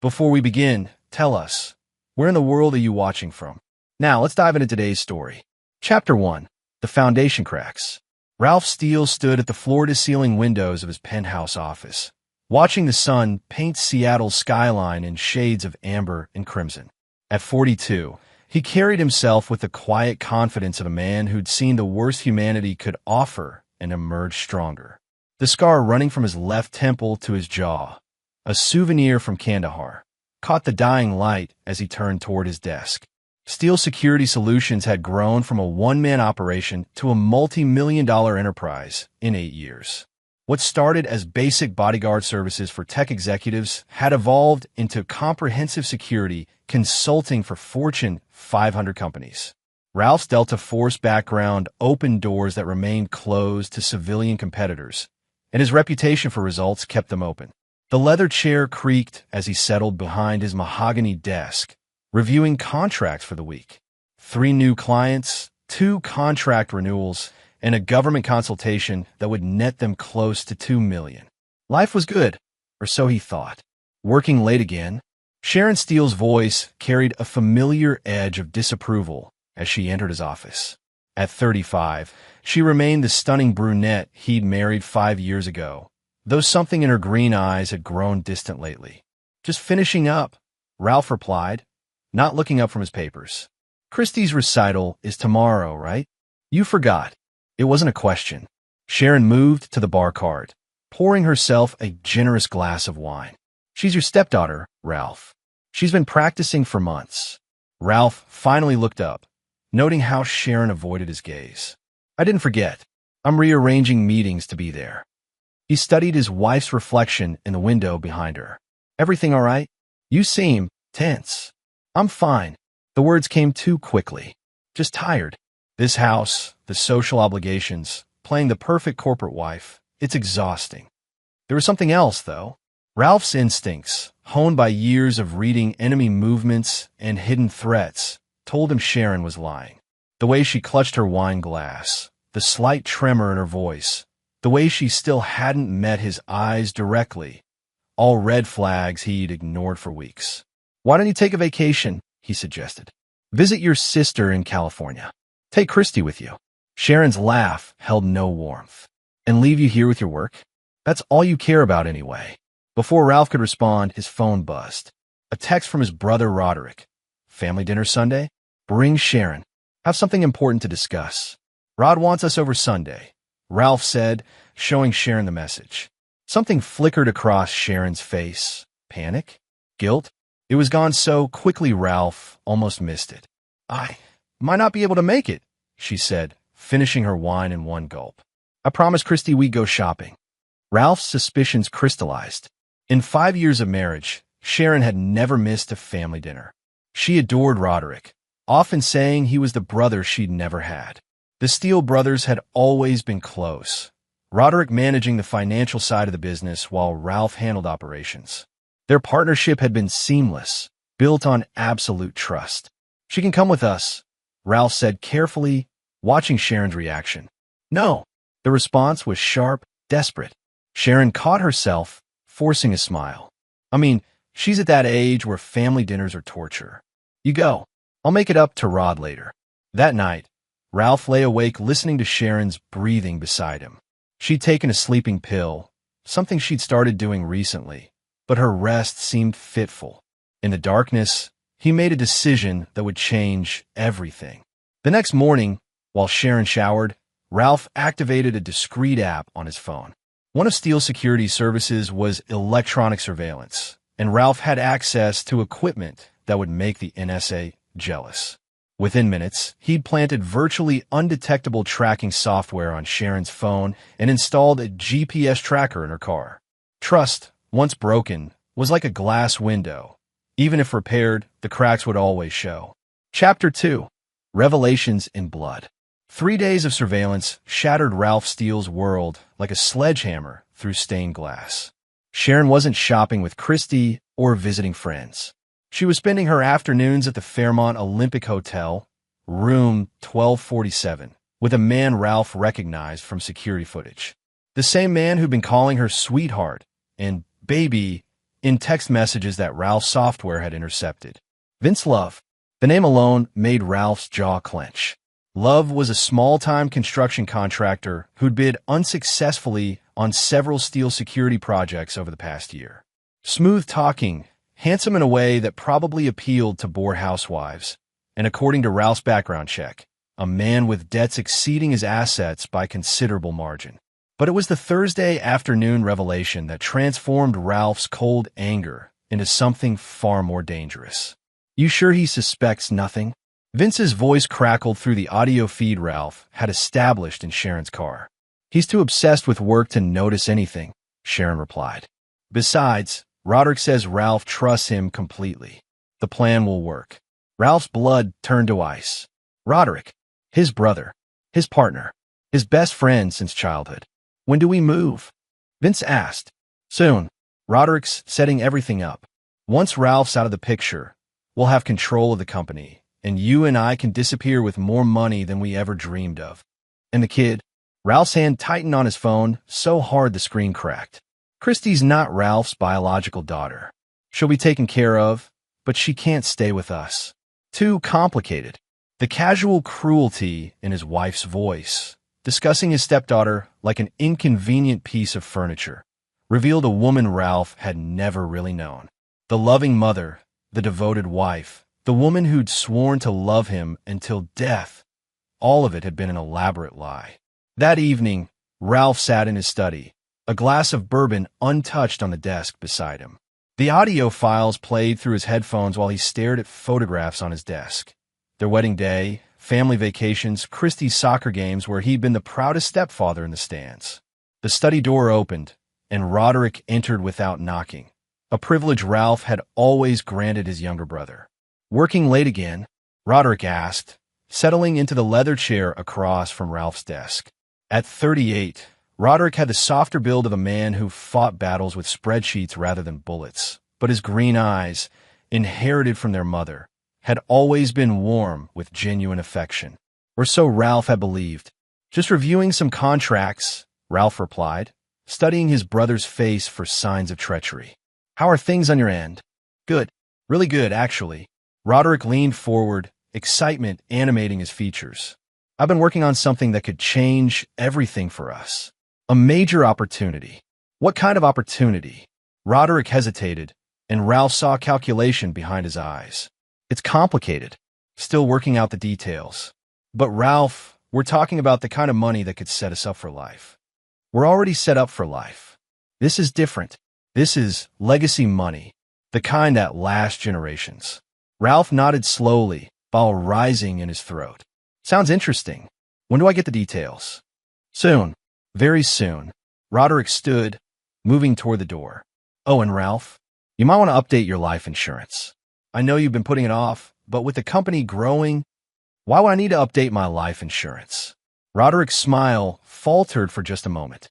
Before we begin, tell us, where in the world are you watching from? Now, let's dive into today's story. Chapter 1. The Foundation Cracks. Ralph Steele stood at the floor-to-ceiling windows of his penthouse office, watching the sun paint Seattle's skyline in shades of amber and crimson. At 42, he carried himself with the quiet confidence of a man who'd seen the worst humanity could offer and emerged stronger. The scar running from his left temple to his jaw, a souvenir from Kandahar, caught the dying light as he turned toward his desk. Steele Security Solutions had grown from a one-man operation to a multi-million-dollar enterprise in 8 years. What started as basic bodyguard services for tech executives had evolved into comprehensive security consulting for Fortune 500 companies. Ralph's Delta Force background opened doors that remained closed to civilian competitors, and his reputation for results kept them open. The leather chair creaked as he settled behind his mahogany desk, reviewing contracts for the week. 3 new clients, 2 contract renewals, and a government consultation that would net them close to $2 million. Life was good, or so he thought. Working late again, Sharon Steele's voice carried a familiar edge of disapproval as she entered his office. At 35, she remained the stunning brunette he'd married 5 years ago, though something in her green eyes had grown distant lately. "Just finishing up," Ralph replied, not looking up from his papers. "Christie's recital is tomorrow, right? You forgot." It wasn't a question. Sharon moved to the bar cart, pouring herself a generous glass of wine. "She's your stepdaughter, Ralph. She's been practicing for months." Ralph finally looked up, noting how Sharon avoided his gaze. "I didn't forget. I'm rearranging meetings to be there." He studied his wife's reflection in the window behind her. "Everything all right? You seem tense." "I'm fine." The words came too quickly. "Just tired. This house, the social obligations, playing the perfect corporate wife, it's exhausting." There was something else, though. Ralph's instincts, honed by years of reading enemy movements and hidden threats, told him Sharon was lying. The way she clutched her wine glass, the slight tremor in her voice, the way she still hadn't met his eyes directly, all red flags he'd ignored for weeks. "Why don't you take a vacation?" he suggested. "Visit your sister in California. Take Christy with you." Sharon's laugh held no warmth. "And leave you here with your work? That's all you care about anyway." Before Ralph could respond, his phone buzzed. A text from his brother Roderick. "Family dinner Sunday? Bring Sharon. Have something important to discuss." "Rod wants us over Sunday," Ralph said, showing Sharon the message. Something flickered across Sharon's face. Panic? Guilt? It was gone so quickly Ralph almost missed it. "I might not be able to make it," she said, finishing her wine in one gulp. "I promised Christy we'd go shopping." Ralph's suspicions crystallized. In 5 years of marriage, Sharon had never missed a family dinner. She adored Roderick, often saying he was the brother she'd never had. The Steele brothers had always been close, Roderick managing the financial side of the business while Ralph handled operations. Their partnership had been seamless, built on absolute trust. "She can come with us," Ralph said carefully, watching Sharon's reaction. "No." The response was sharp, desperate. Sharon caught herself, forcing a smile. "I mean, she's at that age where family dinners are torture. You go. I'll make it up to Rod later." That night, Ralph lay awake listening to Sharon's breathing beside him. She'd taken a sleeping pill, something she'd started doing recently, but her rest seemed fitful. In the darkness, he made a decision that would change everything. The next morning, while Sharon showered, Ralph activated a discreet app on his phone. One of Steele Security Services was electronic surveillance, and Ralph had access to equipment that would make the NSA jealous. Within minutes, he'd planted virtually undetectable tracking software on Sharon's phone and installed a GPS tracker in her car. Trust, once broken, was like a glass window. Even if repaired, the cracks would always show. Chapter 2. Revelations in Blood. 3 days of surveillance shattered Ralph Steele's world like a sledgehammer through stained glass. Sharon wasn't shopping with Christy or visiting friends. She was spending her afternoons at the Fairmont Olympic Hotel, room 1247, with a man Ralph recognized from security footage. The same man who'd been calling her sweetheart and baby in text messages that Ralph's software had intercepted. Vince Love. The name alone made Ralph's jaw clench. Love was a small-time construction contractor who'd bid unsuccessfully on several steel security projects over the past year. Smooth-talking, handsome in a way that probably appealed to bored housewives, and according to Ralph's background check, a man with debts exceeding his assets by considerable margin. But it was the Thursday afternoon revelation that transformed Ralph's cold anger into something far more dangerous. "You sure he suspects nothing?" Vince's voice crackled through the audio feed Ralph had established in Sharon's car. "He's too obsessed with work to notice anything," Sharon replied. "Besides, Roderick says Ralph trusts him completely. The plan will work." Ralph's blood turned to ice. Roderick, his brother, his partner, his best friend since childhood. "When do we move?" Vince asked. "Soon. Roderick's setting everything up. Once Ralph's out of the picture, we'll have control of the company, and you and I can disappear with more money than we ever dreamed of." "And the kid?" Ralph's hand tightened on his phone so hard the screen cracked. "Christy's not Ralph's biological daughter. She'll be taken care of, but she can't stay with us. Too complicated." The casual cruelty in his wife's voice, discussing his stepdaughter like an inconvenient piece of furniture, revealed a woman Ralph had never really known. The loving mother, the devoted wife, the woman who'd sworn to love him until death. All of it had been an elaborate lie. That evening, Ralph sat in his study, a glass of bourbon untouched on the desk beside him. The audio files played through his headphones while he stared at photographs on his desk. Their wedding day, family vacations, Christie's soccer games where he'd been the proudest stepfather in the stands. The study door opened, and Roderick entered without knocking, a privilege Ralph had always granted his younger brother. "Working late again?" Roderick asked, settling into the leather chair across from Ralph's desk. At 38, Roderick had the softer build of a man who fought battles with spreadsheets rather than bullets, but his green eyes, inherited from their mother, had always been warm with genuine affection. Or so Ralph had believed. "Just reviewing some contracts," Ralph replied, studying his brother's face for signs of treachery. "How are things on your end?" "Good. Really good, actually." Roderick leaned forward, excitement animating his features. "I've been working on something that could change everything for us. A major opportunity." "What kind of opportunity?" Roderick hesitated, and Ralph saw calculation behind his eyes. "It's complicated. Still working out the details. But Ralph, we're talking about the kind of money that could set us up for life." "We're already set up for life. This is different. This is legacy money, the kind that lasts generations." Ralph nodded slowly, bile rising in his throat. "Sounds interesting. When do I get the details?" "Soon. Very soon." Roderick stood, moving toward the door. "Oh, and Ralph, you might want to update your life insurance. I know you've been putting it off, but with the company growing, why would I need to update my life insurance?" Roderick's smile faltered for just a moment.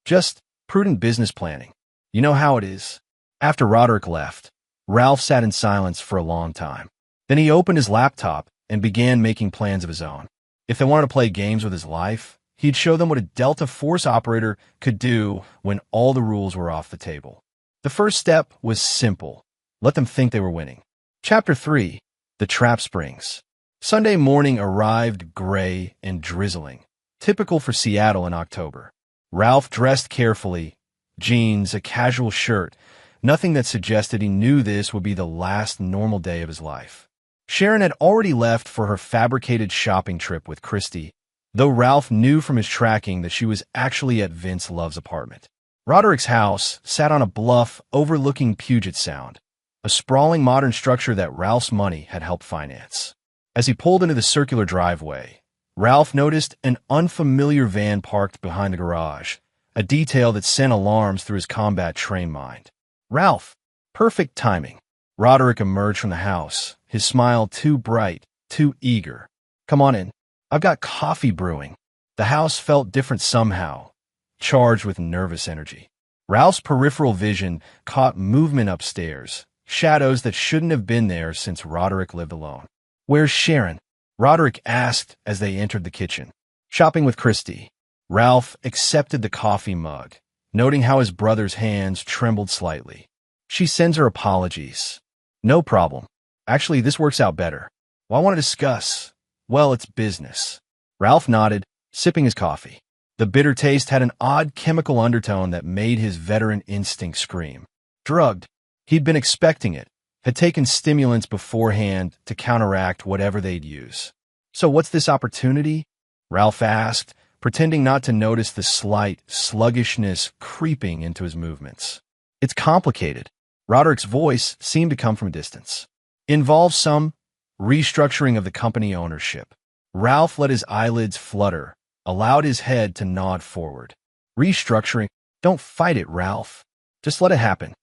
"Just prudent business planning. You know how it is." After Roderick left, Ralph sat in silence for a long time. Then he opened his laptop and began making plans of his own. If they wanted to play games with his life, he'd show them what a Delta Force operator could do when all the rules were off the table. The first step was simple. Let them think they were winning. Chapter 3. The Trap Springs. Sunday morning arrived gray and drizzling, typical for Seattle in October. Ralph dressed carefully, jeans, a casual shirt, nothing that suggested he knew this would be the last normal day of his life. Sharon had already left for her fabricated shopping trip with Christy, though Ralph knew from his tracking that she was actually at Vince Love's apartment. Roderick's house sat on a bluff overlooking Puget Sound, a sprawling modern structure that Ralph's money had helped finance. As he pulled into the circular driveway, Ralph noticed an unfamiliar van parked behind the garage, a detail that sent alarms through his combat-trained mind. "Ralph!" Perfect timing. Roderick emerged from the house, his smile too bright, too eager. "Come on in. I've got coffee brewing." The house felt different somehow, charged with nervous energy. Ralph's peripheral vision caught movement upstairs, shadows that shouldn't have been there since Roderick lived alone. "Where's Sharon?" Roderick asked as they entered the kitchen. "Shopping with Christy." Ralph accepted the coffee mug, noting how his brother's hands trembled slightly. She sends her apologies. No problem. Actually, this works out better. Well, I want to discuss. Well, it's business. Ralph nodded, sipping his coffee. The bitter taste had an odd chemical undertone that made his veteran instinct scream. Drugged. He'd been expecting it, had taken stimulants beforehand to counteract whatever they'd use. So what's this opportunity? Ralph asked, pretending not to notice the slight sluggishness creeping into his movements. It's complicated. Roderick's voice seemed to come from a distance. Involves some restructuring of the company ownership. Ralph let his eyelids flutter, allowed his head to nod forward. Restructuring? Don't fight it, Ralph. Just let it happen.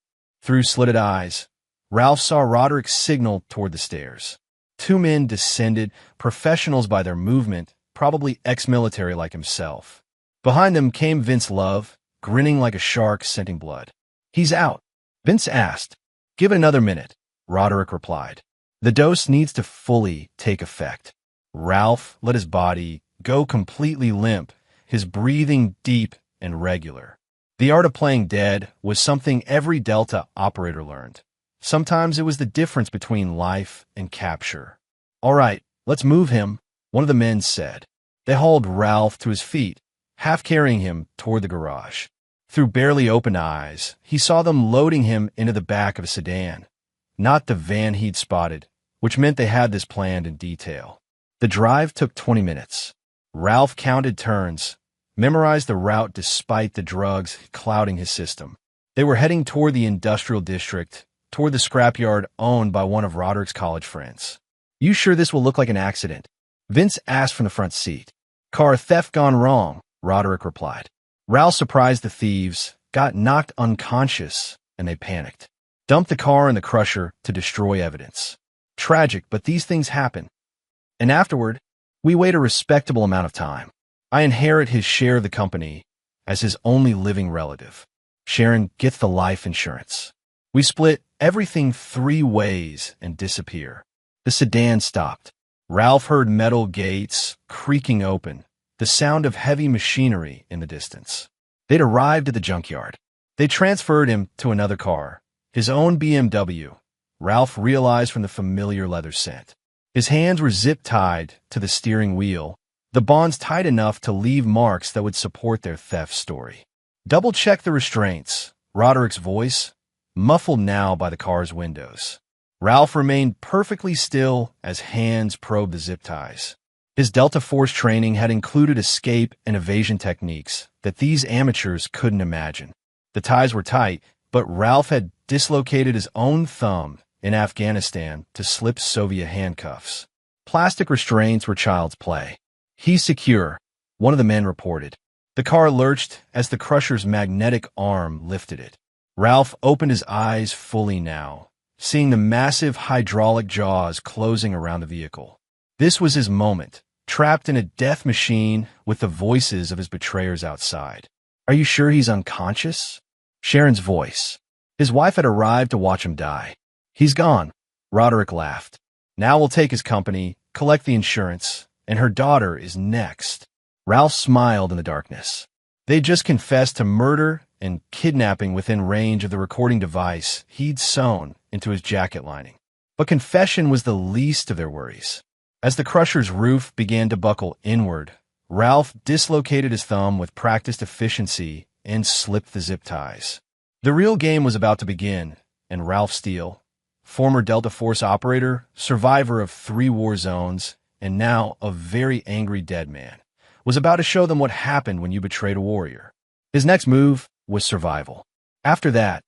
Through slitted eyes, Ralph saw Roderick signal toward the stairs. Two men descended, professionals by their movement, probably ex-military like himself. Behind them came Vince Love, grinning like a shark scenting blood. He's out, Vince asked. Give it another minute, Roderick replied. The dose needs to fully take effect. Ralph let his body go completely limp, his breathing deep and regular. The art of playing dead was something every Delta operator learned. Sometimes it was the difference between life and capture. All right, let's move him, one of the men said. They hauled Ralph to his feet, half carrying him toward the garage. Through barely open eyes, he saw them loading him into the back of a sedan. Not the van he'd spotted, which meant they had this planned in detail. The drive took 20 minutes. Ralph counted turns, memorized the route despite the drugs clouding his system. They were heading toward the industrial district, toward the scrapyard owned by one of Roderick's college friends. You sure this will look like an accident? Vince asked from the front seat. Car theft gone wrong, Roderick replied. Ralph surprised the thieves, got knocked unconscious, and they panicked. Dumped the car in the crusher to destroy evidence. Tragic, but these things happen. And afterward, we wait a respectable amount of time. I inherit his share of the company as his only living relative. Sharon gets the life insurance. We split everything 3 ways and disappear. The sedan stopped. Ralph heard metal gates creaking open, the sound of heavy machinery in the distance. They'd arrived at the junkyard. They transferred him to another car, his own BMW. Ralph realized from the familiar leather scent. His hands were zip-tied to the steering wheel, the bonds tight enough to leave marks that would support their theft story. Double-check the restraints, Roderick's voice, muffled now by the car's windows. Ralph remained perfectly still as hands probed the zip ties. His Delta Force training had included escape and evasion techniques that these amateurs couldn't imagine. The ties were tight, but Ralph had dislocated his own thumb in Afghanistan to slip Soviet handcuffs. Plastic restraints were child's play. He's secure, one of the men reported. The car lurched as the crusher's magnetic arm lifted it. Ralph opened his eyes fully now, seeing the massive hydraulic jaws closing around the vehicle. This was his moment, trapped in a death machine with the voices of his betrayers outside. Are you sure he's unconscious? Sharon's voice. His wife had arrived to watch him die. He's gone, Roderick laughed. Now we'll take his company, collect the insurance, and her daughter is next. Ralph smiled in the darkness. They'd just confessed to murder and kidnapping within range of the recording device he'd sewn into his jacket lining. But confession was the least of their worries. As the crusher's roof began to buckle inward, Ralph dislocated his thumb with practiced efficiency and slipped the zip ties. The real game was about to begin, and Ralph Steele, former Delta Force operator, survivor of 3 war zones, and now a very angry dead man, was about to show them what happened when you betrayed a warrior. His next move was survival. After that,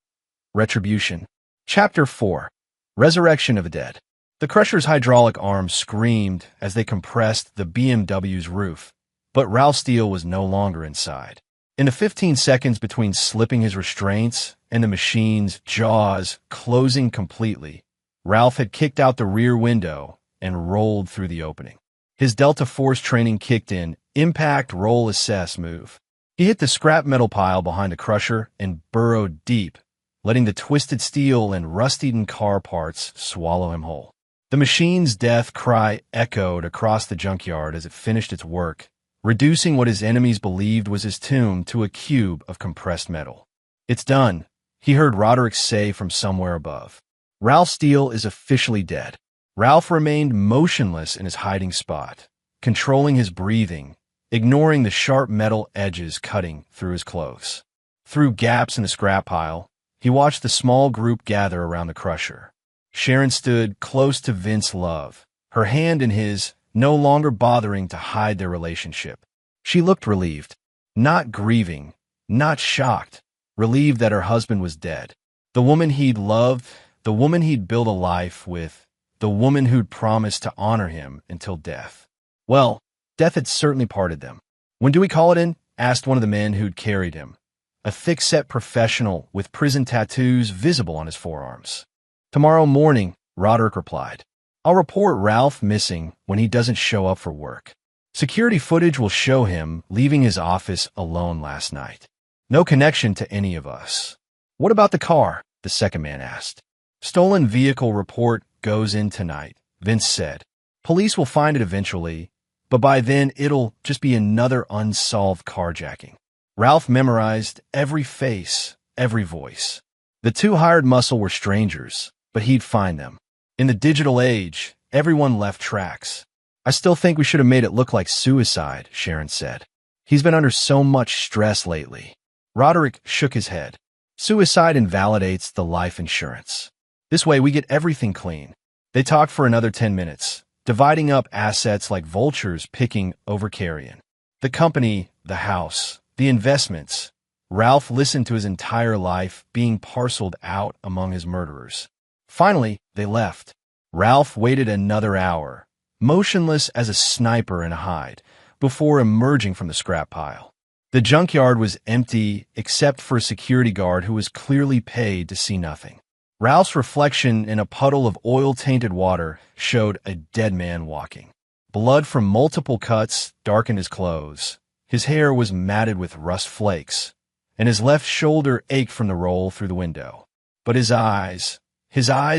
retribution. Chapter 4. Resurrection of the Dead. The crusher's hydraulic arms screamed as they compressed the BMW's roof, but Ralph Steele was no longer inside. In the 15 seconds between slipping his restraints and the machine's jaws closing completely, Ralph had kicked out the rear window and rolled through the opening. His Delta Force training kicked in, impact, roll, assess move. He hit the scrap metal pile behind the crusher and burrowed deep, letting the twisted steel and rust-eaten car parts swallow him whole. The machine's death cry echoed across the junkyard as it finished its work, reducing what his enemies believed was his tomb to a cube of compressed metal. It's done, he heard Roderick say from somewhere above. Ralph Steele is officially dead. Ralph remained motionless in his hiding spot, controlling his breathing, ignoring the sharp metal edges cutting through his clothes. Through gaps in the scrap pile, he watched the small group gather around the crusher. Sharon stood close to Vince Love, her hand in his, no longer bothering to hide their relationship. She looked relieved, not grieving, not shocked, relieved that her husband was dead. The woman he'd loved, the woman he'd built a life with, the woman who'd promised to honor him until death. Well, death had certainly parted them. "When do we call it in?" asked one of the men who'd carried him, a thick-set professional with prison tattoos visible on his forearms. "Tomorrow morning," Roderick replied. "I'll report Ralph missing when he doesn't show up for work. Security footage will show him leaving his office alone last night. No connection to any of us." "What about the car?" the second man asked. "Stolen vehicle report goes in tonight," Vince said. "Police will find it eventually, but by then it'll just be another unsolved carjacking." Ralph memorized every face, every voice. The two hired muscle were strangers, but he'd find them. In the digital age, everyone left tracks. "I still think we should have made it look like suicide," Sharon said. "He's been under so much stress lately." Roderick shook his head. "Suicide invalidates the life insurance. This way we get everything clean." They talked for another 10 minutes, dividing up assets like vultures picking over carrion. The company, the house, the investments. Ralph listened to his entire life being parceled out among his murderers. Finally, they left. Ralph waited another hour, motionless as a sniper in a hide, before emerging from the scrap pile. The junkyard was empty except for a security guard who was clearly paid to see nothing. Ralph's reflection in a puddle of oil-tainted water showed a dead man walking. Blood from multiple cuts darkened his clothes. His hair was matted with rust flakes, and his left shoulder ached from the roll through the window. But his eyes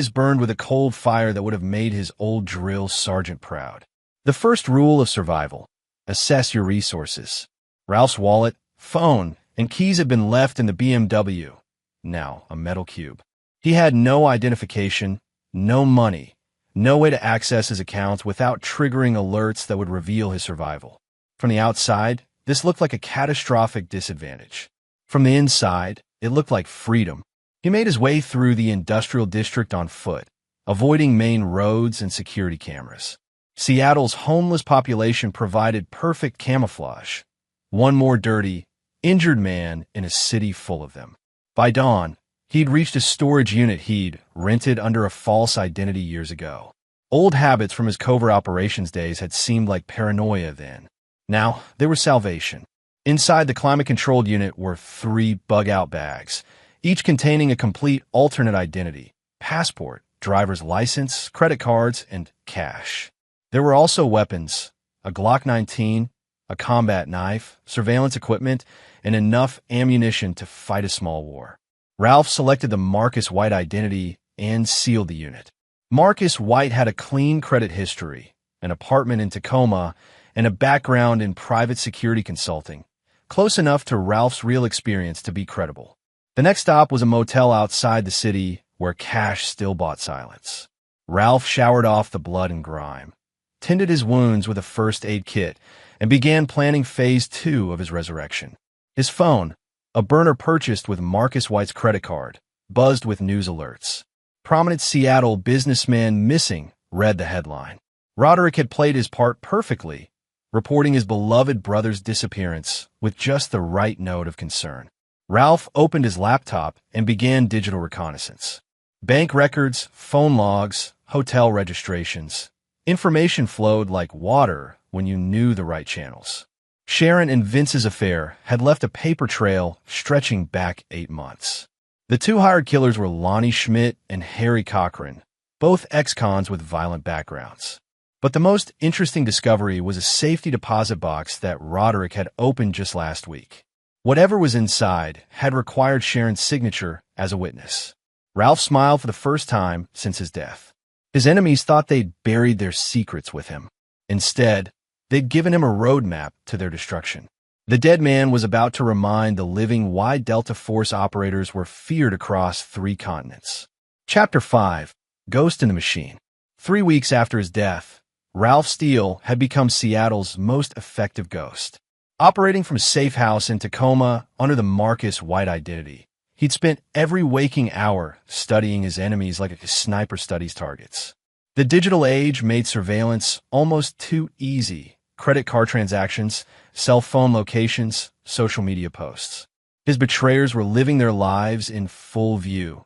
burned with a cold fire that would have made his old drill sergeant proud. The first rule of survival: assess your resources. Ralph's wallet, phone, and keys had been left in the BMW, now a metal cube. He had no identification, no money, no way to access his accounts without triggering alerts that would reveal his survival. From the outside, this looked like a catastrophic disadvantage. From the inside, it looked like freedom. He made his way through the industrial district on foot, avoiding main roads and security cameras. Seattle's homeless population provided perfect camouflage. One more dirty, injured man in a city full of them. By dawn, he'd reached a storage unit he'd rented under a false identity years ago. Old habits from his covert operations days had seemed like paranoia then. Now, they were salvation. Inside the climate-controlled unit were 3 bug-out bags, each containing a complete alternate identity: passport, driver's license, credit cards, and cash. There were also weapons: a Glock 19, a combat knife, surveillance equipment, and enough ammunition to fight a small war. Ralph selected the Marcus White identity and sealed the unit. Marcus White had a clean credit history, an apartment in Tacoma, and a background in private security consulting, close enough to Ralph's real experience to be credible. The next stop was a motel outside the city where cash still bought silence. Ralph showered off the blood and grime, tended his wounds with a first aid kit, and began planning phase 2 of his resurrection. His phone, a burner purchased with Marcus White's credit card, buzzed with news alerts. "Prominent Seattle businessman missing," read the headline. Roderick had played his part perfectly, reporting his beloved brother's disappearance with just the right note of concern. Ralph opened his laptop and began digital reconnaissance. Bank records, phone logs, hotel registrations. Information flowed like water when you knew the right channels. Sharon and Vince's affair had left a paper trail stretching back 8 months. The two hired killers were Lonnie Schmidt and Harry Cochran, both ex-cons with violent backgrounds. But the most interesting discovery was a safety deposit box that Roderick had opened just last week. Whatever was inside had required Sharon's signature as a witness. Ralph smiled for the first time since his death. His enemies thought they'd buried their secrets with him. Instead, they'd given him a roadmap to their destruction. The dead man was about to remind the living why Delta Force operators were feared across 3 continents. Chapter 5. Ghost in the Machine. 3 weeks after his death, Ralph Steele had become Seattle's most effective ghost. Operating from a safe house in Tacoma under the Marcus White identity, he'd spent every waking hour studying his enemies like a sniper studies targets. The digital age made surveillance almost too easy. Credit card transactions, cell phone locations, social media posts. His betrayers were living their lives in full view,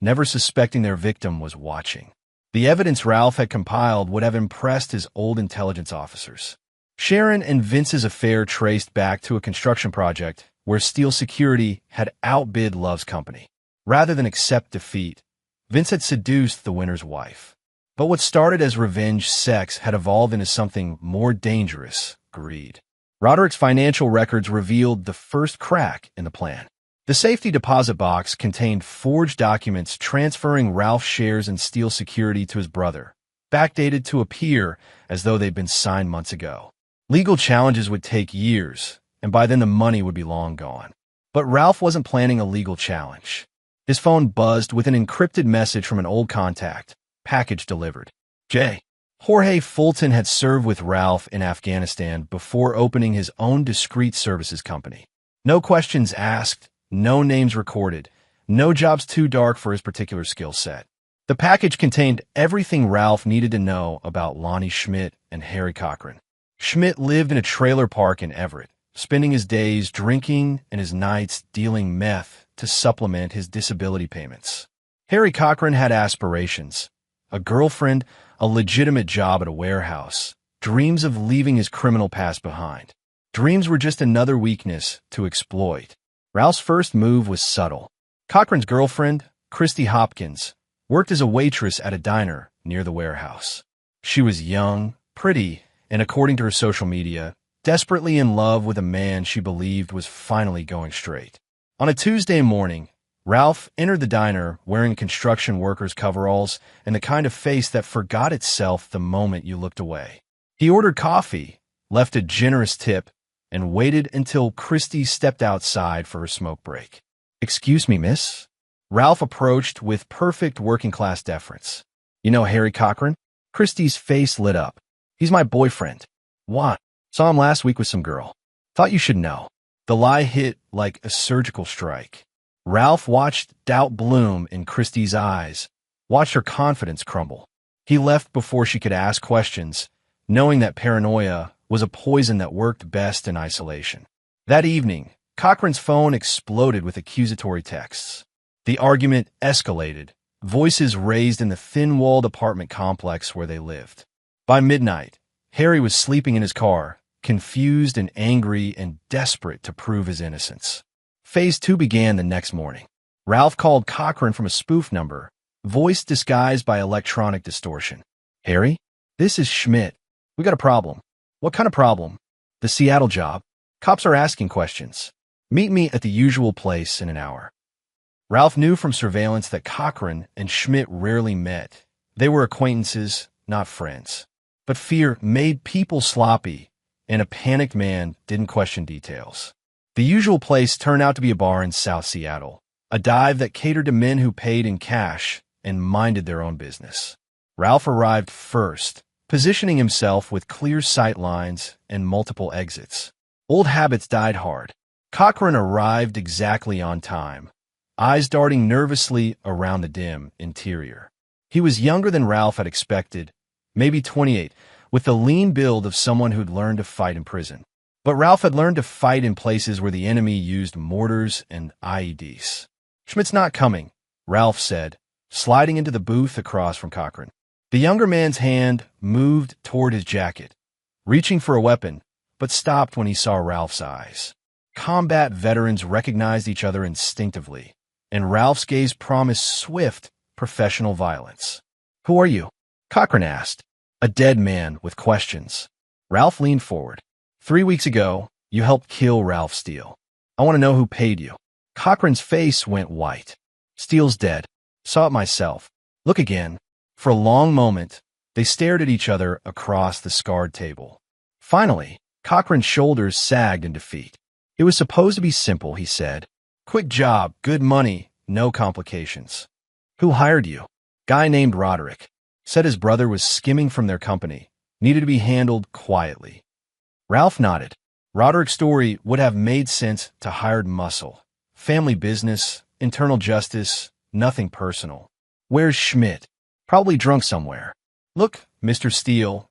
never suspecting their victim was watching. The evidence Ralph had compiled would have impressed his old intelligence officers. Sharon and Vince's affair traced back to a construction project where Steele Security had outbid Love's company. Rather than accept defeat, Vince had seduced the winner's wife. But what started as revenge sex had evolved into something more dangerous: greed. Roderick's financial records revealed the first crack in the plan. The safety deposit box contained forged documents transferring Ralph's shares in Steele Security to his brother, backdated to appear as though they'd been signed months ago. Legal challenges would take years, and by then the money would be long gone. But Ralph wasn't planning a legal challenge. His phone buzzed with an encrypted message from an old contact. Package delivered. J. Jorge Fulton had served with Ralph in Afghanistan before opening his own discreet services company. No questions asked, no names recorded, no jobs too dark for his particular skill set. The package contained everything Ralph needed to know about Lonnie Schmidt and Harry Cochran. Schmidt lived in a trailer park in Everett, spending his days drinking and his nights dealing meth to supplement his disability payments. Harry Cochran had aspirations: a girlfriend, a legitimate job at a warehouse, dreams of leaving his criminal past behind. Dreams were just another weakness to exploit. Ralph's first move was subtle. Cochran's girlfriend, Christy Hopkins, worked as a waitress at a diner near the warehouse. She was young, pretty, and according to her social media, desperately in love with a man she believed was finally going straight. On a Tuesday morning, Ralph entered the diner wearing construction workers' coveralls and the kind of face that forgot itself the moment you looked away. He ordered coffee, left a generous tip, and waited until Christy stepped outside for her smoke break. "Excuse me, miss?" Ralph approached with perfect working-class deference. "You know Harry Cochran?" Christy's face lit up. "He's my boyfriend." "What?" "Saw him last week with some girl." "Thought you should know." The lie hit like a surgical strike. Ralph watched doubt bloom in Christy's eyes, watched her confidence crumble. He left before she could ask questions, knowing that paranoia was a poison that worked best in isolation. That evening, Cochran's phone exploded with accusatory texts. The argument escalated, voices raised in the thin-walled apartment complex where they lived. By midnight, Harry was sleeping in his car, confused and angry and desperate to prove his innocence. Phase 2 began the next morning. Ralph called Cochran from a spoof number, voice disguised by electronic distortion. "Harry, this is Schmidt. We got a problem." "What kind of problem?" "The Seattle job. Cops are asking questions. Meet me at the usual place in an hour." Ralph knew from surveillance that Cochran and Schmidt rarely met. They were acquaintances, not friends. But fear made people sloppy, and a panicked man didn't question details. The usual place turned out to be a bar in South Seattle, a dive that catered to men who paid in cash and minded their own business. Ralph arrived first, positioning himself with clear sight lines and multiple exits. Old habits died hard. Cochran arrived exactly on time, eyes darting nervously around the dim interior. He was younger than Ralph had expected, maybe 28, with the lean build of someone who'd learned to fight in prison. But Ralph had learned to fight in places where the enemy used mortars and IEDs. "Schmidt's not coming," Ralph said, sliding into the booth across from Cochran. The younger man's hand moved toward his jacket, reaching for a weapon, but stopped when he saw Ralph's eyes. Combat veterans recognized each other instinctively, and Ralph's gaze promised swift, professional violence. "Who are you?" Cochran asked, a dead man with questions. Ralph leaned forward. 3 weeks ago, you helped kill Ralph Steele. I want to know who paid you." Cochran's face went white. "Steele's dead. Saw it myself." "Look again." For a long moment, they stared at each other across the scarred table. Finally, Cochran's shoulders sagged in defeat. It was supposed to be simple, he said. Quick job, good money, no complications. Who hired you? Guy named Roderick. Said his brother was skimming from their company. Needed to be handled quietly. Ralph nodded. Roderick's story would have made sense to hired muscle. Family business, internal justice, nothing personal. Where's Schmidt? Probably drunk somewhere. Look, Mr. Steele,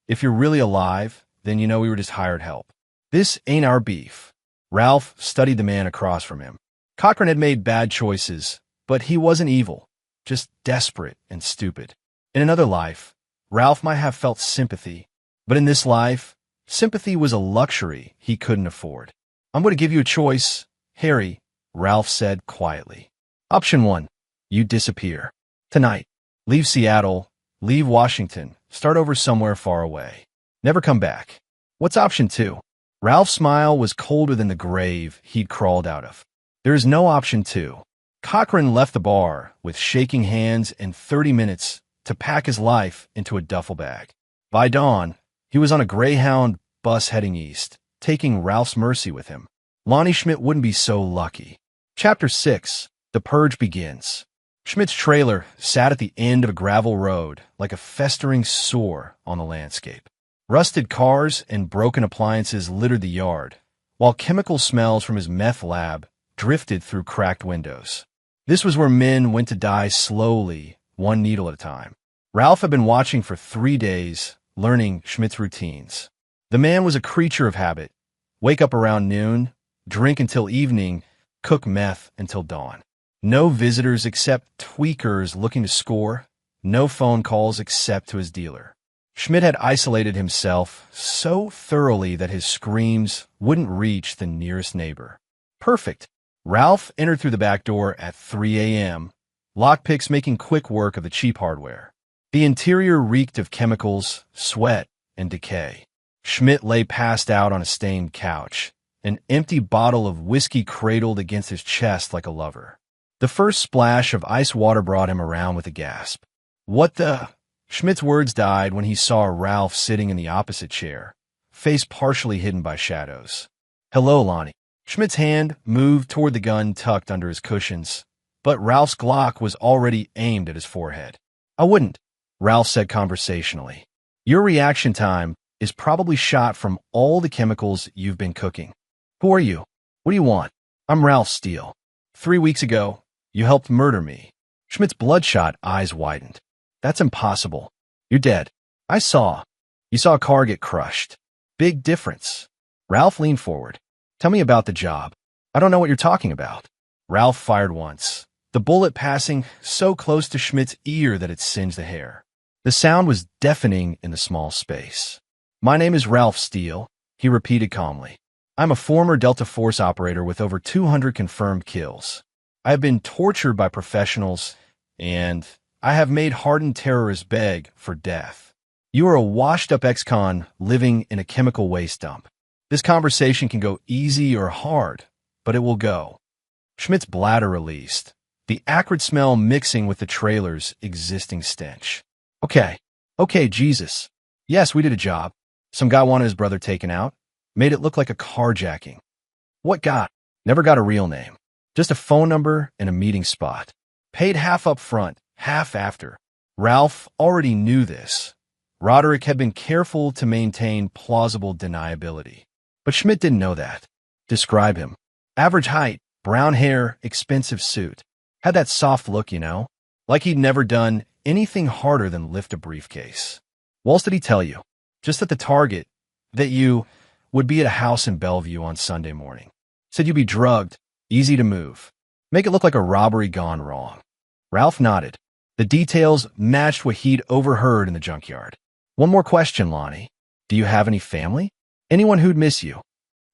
if you're really alive, then you know we were just hired help. This ain't our beef. Ralph studied the man across from him. Cochran had made bad choices, but he wasn't evil, just desperate and stupid. In another life, Ralph might have felt sympathy, but in this life, sympathy was a luxury he couldn't afford. I'm going to give you a choice, Harry, Ralph said quietly. Option 1, you disappear. Tonight. Leave Seattle, leave Washington, start over somewhere far away. Never come back. What's option 2? Ralph's smile was colder than the grave he'd crawled out of. There is no option 2. Cochran left the bar with shaking hands and 30 minutes to pack his life into a duffel bag. By dawn, he was on a Greyhound bus heading east, taking Ralph's mercy with him. Lonnie Schmidt wouldn't be so lucky. Chapter 6. The Purge begins. Schmidt's trailer sat at the end of a gravel road like a festering sore on the landscape. Rusted cars and broken appliances littered the yard, while chemical smells from his meth lab drifted through cracked windows. This was where men went to die slowly, one needle at a time. Ralph had been watching for 3 days, learning Schmidt's routines. The man was a creature of habit. Wake up around noon, drink until evening, cook meth until dawn. No visitors except tweakers looking to score, no phone calls except to his dealer. Schmidt had isolated himself so thoroughly that his screams wouldn't reach the nearest neighbor. Perfect. Ralph entered through the back door at 3 a.m., lockpicks making quick work of the cheap hardware. The interior reeked of chemicals, sweat, and decay. Schmidt lay passed out on a stained couch, an empty bottle of whiskey cradled against his chest like a lover. The first splash of ice water brought him around with a gasp. What the? Schmidt's words died when he saw Ralph sitting in the opposite chair, face partially hidden by shadows. Hello, Lonnie. Schmidt's hand moved toward the gun tucked under his cushions, but Ralph's Glock was already aimed at his forehead. I wouldn't, Ralph said conversationally. Your reaction time is probably shot from all the chemicals you've been cooking. Who are you? What do you want? I'm Ralph Steele. 3 weeks ago, you helped murder me. Schmidt's bloodshot eyes widened. That's impossible. You're dead. I saw. You saw a car get crushed. Big difference. Ralph leaned forward. Tell me about the job. I don't know what you're talking about. Ralph fired once, the bullet passing so close to Schmidt's ear that it singed the hair. The sound was deafening in the small space. My name is Ralph Steele, he repeated calmly. I'm a former Delta Force operator with over 200 confirmed kills. I have been tortured by professionals, and I have made hardened terrorists beg for death. You are a washed-up ex-con living in a chemical waste dump. This conversation can go easy or hard, but it will go. Schmidt's bladder released, the acrid smell mixing with the trailer's existing stench. Okay, Jesus. Yes, we did a job. Some guy wanted his brother taken out. Made it look like a carjacking. What guy? Never got a real name. Just a phone number and a meeting spot. Paid half up front, half after. Ralph already knew this. Roderick had been careful to maintain plausible deniability. But Schmidt didn't know that. Describe him. Average height, brown hair, expensive suit. Had that soft look, you know? Like he'd never done anything harder than lift a briefcase. What else did he tell you? Just that the target, that you would be at a house in Bellevue on Sunday morning. Said you'd be drugged, easy to move. Make it look like a robbery gone wrong. Ralph nodded. The details matched what he'd overheard in the junkyard. One more question, Lonnie. Do you have any family? Anyone who'd miss you?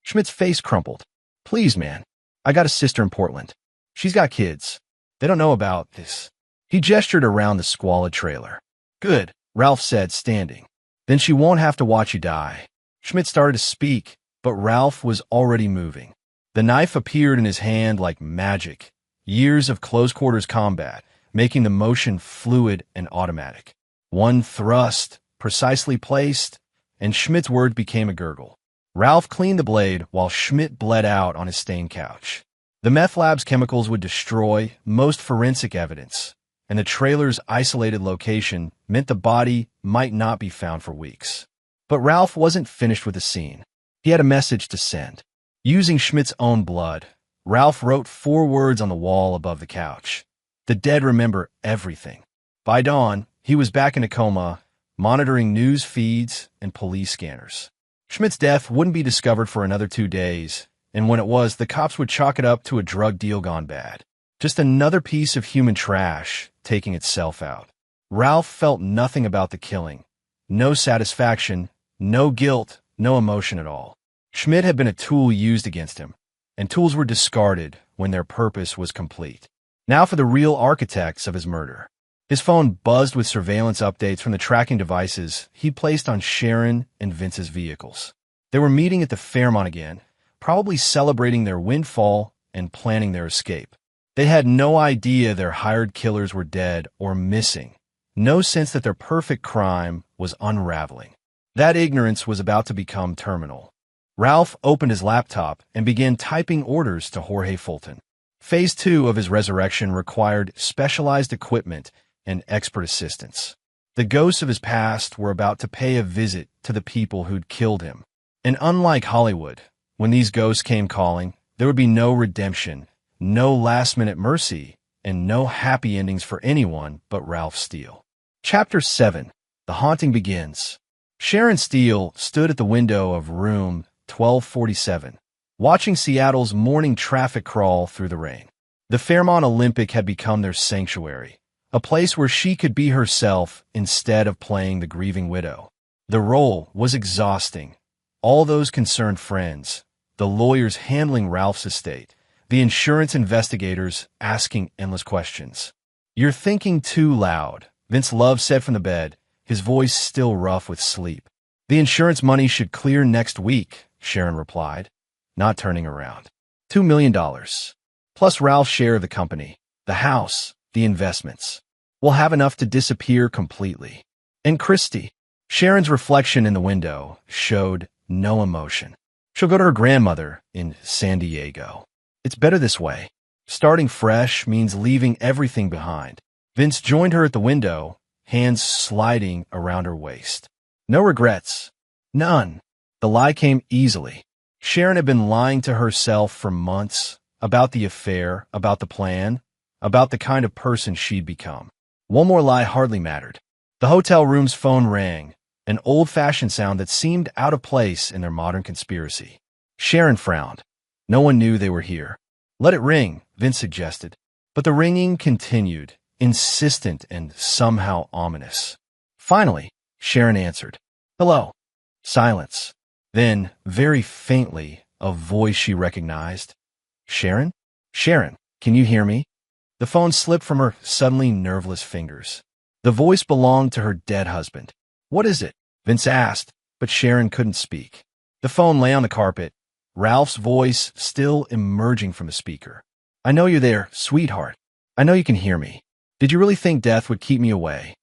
Schmidt's face crumpled. Please, man. I got a sister in Portland. She's got kids. They don't know about this. He gestured around the squalid trailer. Good, Ralph said, standing. Then she won't have to watch you die. Schmidt started to speak, but Ralph was already moving. The knife appeared in his hand like magic. Years of close-quarters combat, making the motion fluid and automatic. One thrust, precisely placed, and Schmidt's word became a gurgle. Ralph cleaned the blade while Schmidt bled out on his stained couch. The meth lab's chemicals would destroy most forensic evidence, and the trailer's isolated location meant the body might not be found for weeks. But Ralph wasn't finished with the scene. He had a message to send. Using Schmidt's own blood, Ralph wrote 4 words on the wall above the couch. The dead remember everything. By dawn, he was back in a coma, monitoring news feeds and police scanners. Schmidt's death wouldn't be discovered for another 2 days, and when it was, the cops would chalk it up to a drug deal gone bad. Just another piece of human trash taking itself out. Ralph felt nothing about the killing. No satisfaction, no guilt, no emotion at all. Schmidt had been a tool used against him, and tools were discarded when their purpose was complete. Now for the real architects of his murder. His phone buzzed with surveillance updates from the tracking devices he'd placed on Sharon and Vince's vehicles. They were meeting at the Fairmont again, probably celebrating their windfall and planning their escape. They had no idea their hired killers were dead or missing, no sense that their perfect crime was unraveling. That ignorance was about to become terminal. Ralph opened his laptop and began typing orders to Jorge Fulton. Phase 2 of his resurrection required specialized equipment and expert assistance. The ghosts of his past were about to pay a visit to the people who'd killed him. And unlike Hollywood, when these ghosts came calling, there would be no redemption, no last-minute mercy, and no happy endings for anyone but Ralph Steele. Chapter 7. The Haunting Begins. Sharon Steele stood at the window of room 1247, watching Seattle's morning traffic crawl through the rain. The Fairmont Olympic had become their sanctuary, a place where she could be herself instead of playing the grieving widow. The role was exhausting. All those concerned friends, the lawyers handling Ralph's estate, the insurance investigators asking endless questions. "You're thinking too loud," Vince Love said from the bed, his voice still rough with sleep. "The insurance money should clear next week," Sharon replied, not turning around. $2 million. Plus Ralph's share of the company, the house, the investments. We'll have enough to disappear completely. And Christy, Sharon's reflection in the window, showed no emotion. She'll go to her grandmother in San Diego. It's better this way. Starting fresh means leaving everything behind. Vince joined her at the window, hands sliding around her waist. No regrets. None. The lie came easily. Sharon had been lying to herself for months about the affair, about the plan, about the kind of person she'd become. One more lie hardly mattered. The hotel room's phone rang, an old-fashioned sound that seemed out of place in their modern conspiracy. Sharon frowned. No one knew they were here. "Let it ring," Vince suggested. But the ringing continued, insistent and somehow ominous. Finally, Sharon answered. "Hello." Silence. Then, very faintly, a voice she recognized. "Sharon? Sharon, can you hear me?" The phone slipped from her suddenly nerveless fingers. The voice belonged to her dead husband. "What is it?" Vince asked, but Sharon couldn't speak. The phone lay on the carpet, Ralph's voice still emerging from the speaker. "I know you're there, sweetheart. I know you can hear me. Did you really think death would keep me away?"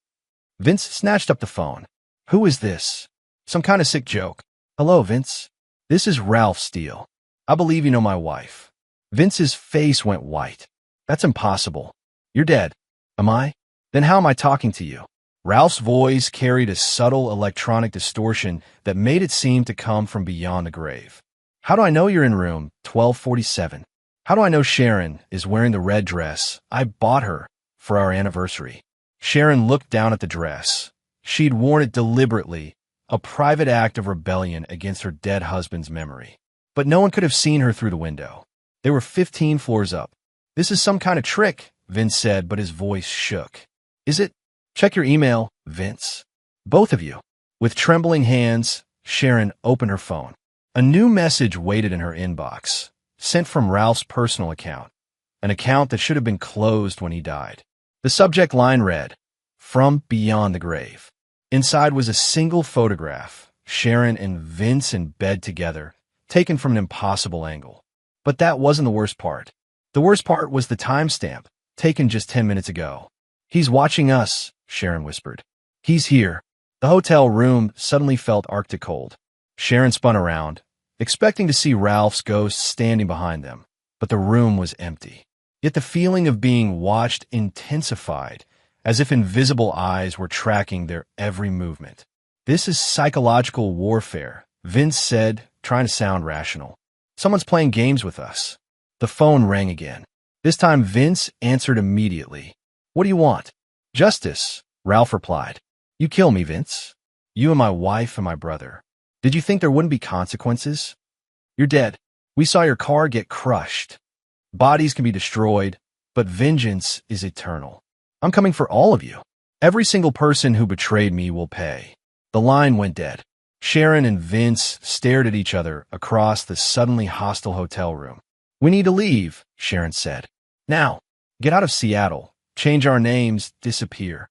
Vince snatched up the phone. "Who is this? Some kind of sick joke." "Hello, Vince. This is Ralph Steele. I believe you know my wife." Vince's face went white. "That's impossible. You're dead." "Am I? Then how am I talking to you?" Ralph's voice carried a subtle electronic distortion that made it seem to come from beyond the grave. "How do I know you're in room 1247? How do I know Sharon is wearing the red dress I bought her for our anniversary?" Sharon looked down at the dress. She'd worn it deliberately, a private act of rebellion against her dead husband's memory. But no one could have seen her through the window. They were 15 floors up. "This is some kind of trick," Vince said, but his voice shook. "Is it? Check your email, Vince. Both of you." With trembling hands, Sharon opened her phone. A new message waited in her inbox, sent from Ralph's personal account, an account that should have been closed when he died. The subject line read, "From beyond the grave." Inside was a single photograph, Sharon and Vince in bed together, taken from an impossible angle. But that wasn't the worst part. The worst part was the timestamp, taken just 10 minutes ago. "He's watching us," Sharon whispered. "He's here." The hotel room suddenly felt arctic cold. Sharon spun around. expecting to see Ralph's ghost standing behind them, but the room was empty. Yet the feeling of being watched intensified, as if invisible eyes were tracking their every movement. "This is psychological warfare," Vince said, trying to sound rational. "Someone's playing games with us." The phone rang again. This time Vince answered immediately. "What do you want?" "Justice," Ralph replied. "You kill me, Vince. You and my wife and my brother. Did you think there wouldn't be consequences? You're dead. We saw your car get crushed. Bodies can be destroyed, but vengeance is eternal. I'm coming for all of you. Every single person who betrayed me will pay." The line went dead. Sharon and Vince stared at each other across the suddenly hostile hotel room. "We need to leave," Sharon said. "Now, get out of Seattle, change our names, disappear.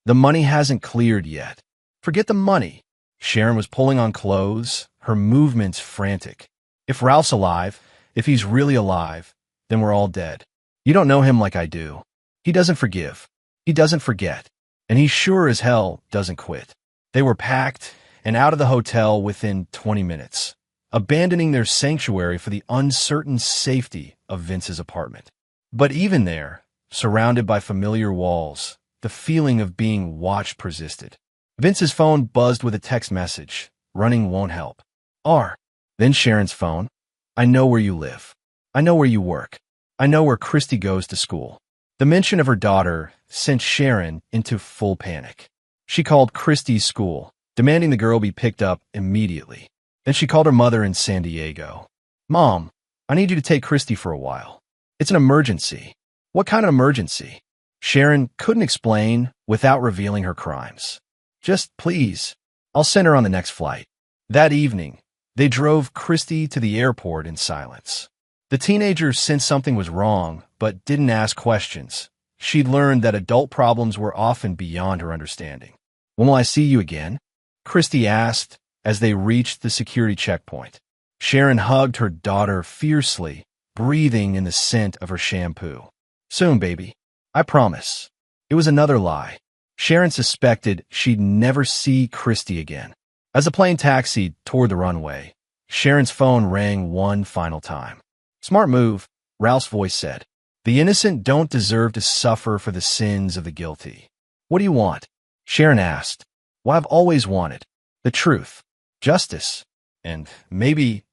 The money hasn't cleared yet." "Forget the money." Sharon was pulling on clothes, her movements frantic. "If Ralph's alive, if he's really alive, then we're all dead. You don't know him like I do. He doesn't forgive. He doesn't forget. And he sure as hell doesn't quit." They were packed and out of the hotel within 20 minutes, abandoning their sanctuary for the uncertain safety of Vince's apartment. But even there, surrounded by familiar walls, the feeling of being watched persisted. Vince's phone buzzed with a text message. "Running won't help." "R." Then Sharon's phone. "I know where you live. I know where you work. I know where Christy goes to school." The mention of her daughter sent Sharon into full panic. She called Christy's school, demanding the girl be picked up immediately. Then she called her mother in San Diego. "Mom, I need you to take Christy for a while. It's an emergency." "What kind of emergency?" Sharon couldn't explain without revealing her crimes. "Just please, I'll send her on the next flight." That evening, they drove Christy to the airport in silence. The teenager sensed something was wrong, but didn't ask questions. She'd learned that adult problems were often beyond her understanding. "When will I see you again?" Christy asked as they reached the security checkpoint. Sharon hugged her daughter fiercely, breathing in the scent of her shampoo. "Soon, baby. I promise." It was another lie. Sharon suspected she'd never see Christy again. As the plane taxied toward the runway, Sharon's phone rang one final time. "Smart move," Ralph's voice said. "The innocent don't deserve to suffer for the sins of the guilty." "What do you want?" Sharon asked. "What I've always wanted. The truth, justice, and maybe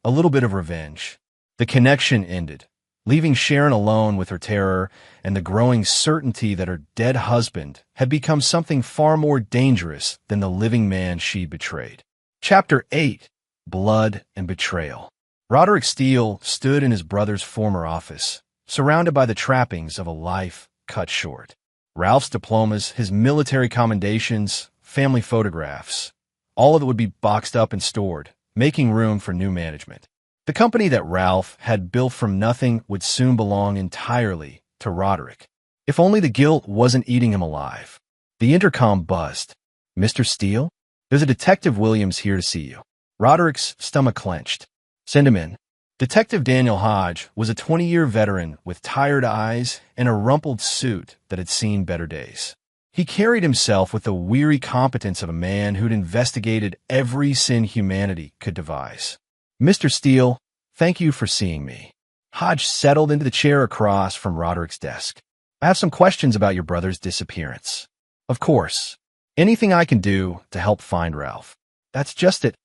a little bit of revenge." The connection ended, leaving Sharon alone with her terror and the growing certainty that her dead husband had become something far more dangerous than the living man she betrayed. Chapter 8. Blood and Betrayal. Roderick Steele stood in his brother's former office, surrounded by the trappings of a life cut short. Ralph's diplomas, his military commendations, family photographs, all of it would be boxed up and stored, making room for new management. The company that Ralph had built from nothing would soon belong entirely to Roderick. If only the guilt wasn't eating him alive. The intercom buzzed. "Mr. Steele? There's a Detective Williams here to see you." Roderick's stomach clenched. "Send him in." Detective Daniel Hodge was a 20-year veteran with tired eyes and a rumpled suit that had seen better days. He carried himself with the weary competence of a man who'd investigated every sin humanity could devise. "Mr. Steele, thank you for seeing me." Hodge settled into the chair across from Roderick's desk. "I have some questions about your brother's disappearance." "Of course. Anything I can do to help find Ralph." "That's just it.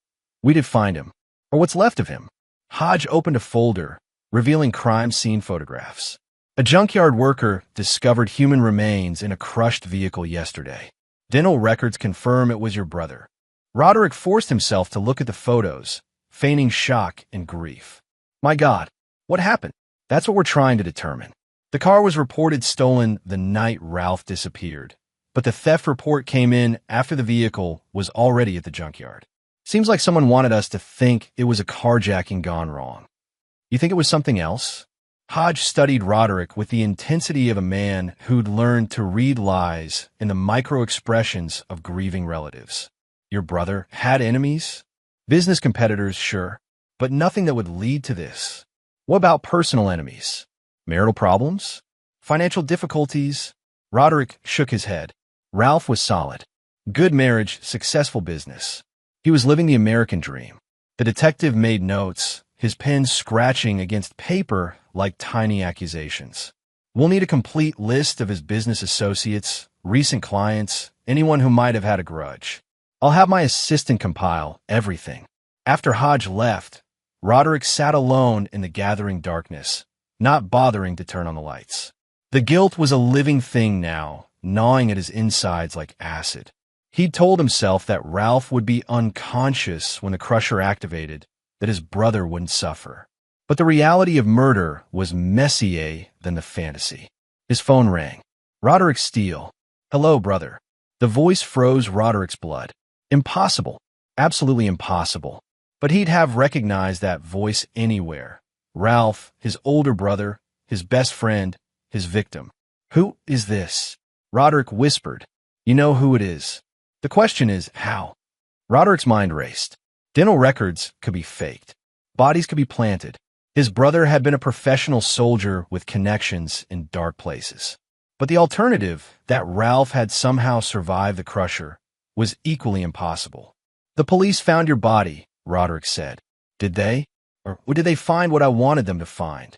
We did find him. Or what's left of him." Hodge opened a folder, revealing crime scene photographs. "A junkyard worker discovered human remains in a crushed vehicle yesterday. Dental records confirm it was your brother." Roderick forced himself to look at the photos, feigning shock and grief. "My God, what happened?" "That's what we're trying to determine. The car was reported stolen the night Ralph disappeared, but the theft report came in after the vehicle was already at the junkyard. Seems like someone wanted us to think it was a carjacking gone wrong." "You think it was something else?" Hodge studied Roderick with the intensity of a man who'd learned to read lies in the micro-expressions of grieving relatives. "Your brother had enemies?" "Business competitors, sure, but nothing that would lead to this." "What about personal enemies? Marital problems? Financial difficulties?" Roderick shook his head. Ralph was solid. Good marriage, successful business. He was living the American dream. The detective made notes, his pen scratching against paper like tiny accusations. We'll need a complete list of his business associates, recent clients, anyone who might have had a grudge. I'll have my assistant compile everything. After Hodge left, Roderick sat alone in the gathering darkness, not bothering to turn on the lights. The guilt was a living thing now, gnawing at his insides like acid. He'd told himself that Ralph would be unconscious when the crusher activated, that his brother wouldn't suffer. But the reality of murder was messier than the fantasy. His phone rang. Roderick Steele. Hello, brother. The voice froze Roderick's blood. Impossible. Absolutely impossible. But he'd have recognized that voice anywhere. Ralph, his older brother, his best friend, his victim. Who is this? Roderick whispered. You know who it is. The question is, how? Roderick's mind raced. Dental records could be faked. Bodies could be planted. His brother had been a professional soldier with connections in dark places. But the alternative, that Ralph had somehow survived the crusher, was equally impossible. The police found your body, Roderick said. Did they? Or did they find what I wanted them to find?